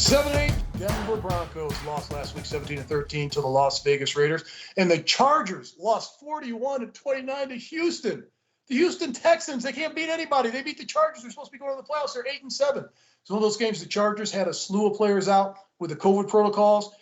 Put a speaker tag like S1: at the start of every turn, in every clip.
S1: 7-8, Denver Broncos lost last week 17-13 to the Las Vegas Raiders. And the Chargers lost 41-29 to Houston. The Houston Texans, they can't beat anybody. They beat the Chargers. They're supposed to be going to the playoffs. They're 8-7. It's one of those games the Chargers had a slew of players out with the COVID protocols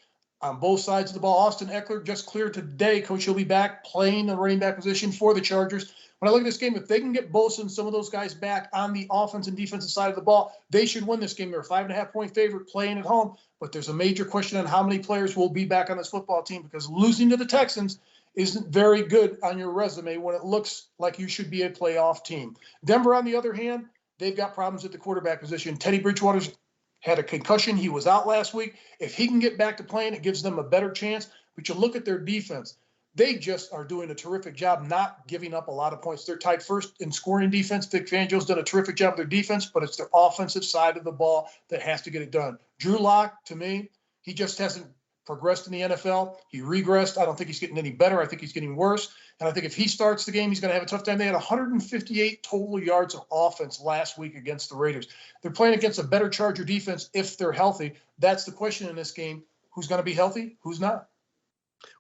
S1: on both sides of the ball. Austin Eckler just cleared today. Coach, he'll be back playing the running back position for the Chargers. When I look at this game, if they can get Bosa and some of those guys back on the offense and defensive side of the ball, they should win this game. They're a 5.5-point favorite playing at home, but there's a major question on how many players will be back on this football team, because losing to the Texans isn't very good on your resume when it looks like you should be a playoff team. Denver, on the other hand, they've got problems at the quarterback position. Teddy Bridgewater's had a concussion. He was out last week. If he can get back to playing, it gives them a better chance. But you look at their defense. They just are doing a terrific job not giving up a lot of points. They're tied first in scoring defense. Vic Fangio's done a terrific job with their defense, but it's their offensive side of the ball that has to get it done. Drew Lock, to me, he just hasn't progressed in the NFL. He regressed. I don't think he's getting any better. I think he's getting worse. And I think if he starts the game, he's going to have a tough time. They had 158 total yards of offense last week against the Raiders. They're playing against a better Charger defense if they're healthy. That's the question in this game. Who's going to be healthy? Who's not?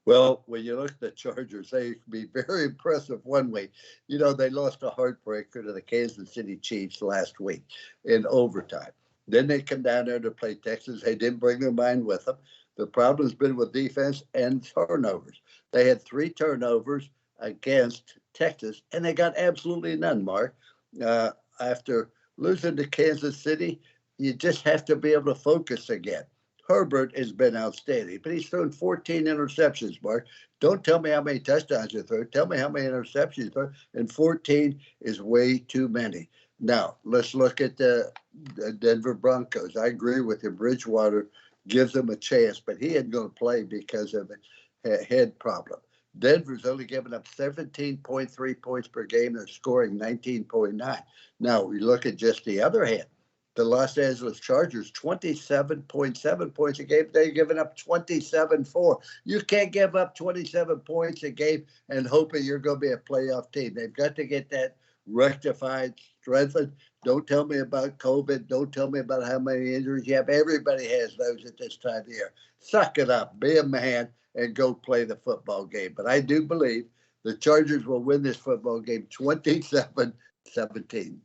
S2: Well, when you look at the Chargers, they can be very impressive one way. You know, they lost a heartbreaker to the Kansas City Chiefs last week in overtime. Then they come down there to play Texas. They didn't bring their mind with them. The problem's been with defense and turnovers. They had 3 turnovers against Texas, and they got absolutely none, Mark. After losing to Kansas City, you just have to be able to focus again. Herbert has been outstanding, but he's thrown 14 interceptions, Mark. Don't tell me how many touchdowns you throw. Tell me how many interceptions you throw. And 14 is way too many. Now, let's look at the Denver Broncos. I agree with you. Bridgewater gives them a chance, but he isn't going to play because of a head problem. Denver's only given up 17.3 points per game. They're scoring 19.9. Now, we look at just the other hand. The Los Angeles Chargers, 27.7 points a game. They're giving up 27-4. You can't give up 27 points a game and hoping you're going to be a playoff team. They've got to get that rectified, strengthened. Don't tell me about COVID. Don't tell me about how many injuries you have. Everybody has those at this time of year. Suck it up. Be a man and go play the football game. But I do believe the Chargers will win this football game 27-17.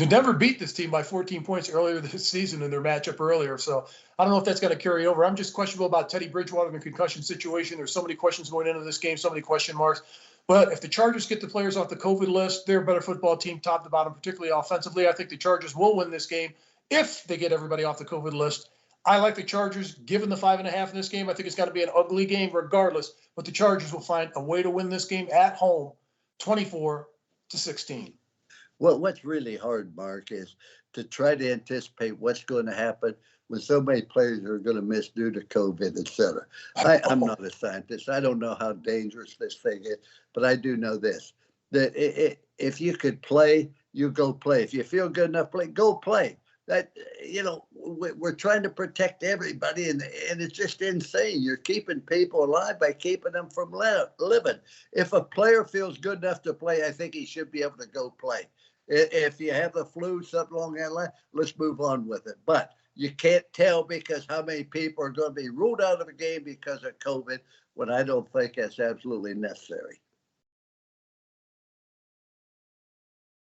S1: Denver beat this team by 14 points earlier this season in their matchup earlier. So I don't know if that's going to carry over. I'm just questionable about Teddy Bridgewater and the concussion situation. There's so many questions going into this game, so many question marks. But if the Chargers get the players off the COVID list, they're a better football team top to bottom, particularly offensively. I think the Chargers will win this game if they get everybody off the COVID list. I like the Chargers given the 5.5 in this game. I think it's got to be an ugly game regardless, but the Chargers will find a way to win this game at home, 24-16.
S2: Well, what's really hard, Mark, is to try to anticipate what's going to happen when so many players are going to miss due to COVID, et cetera. I'm not a scientist. I don't know how dangerous this thing is, but I do know this, that if you could play, you go play. If you feel good enough, play, go play. That, you know, we're trying to protect everybody, and it's just insane. You're keeping people alive by keeping them from living. If a player feels good enough to play, I think he should be able to go play. If you have the flu, something along that line, let's move on with it. But you can't tell because how many people are going to be ruled out of the game because of COVID, when I don't think that's absolutely necessary.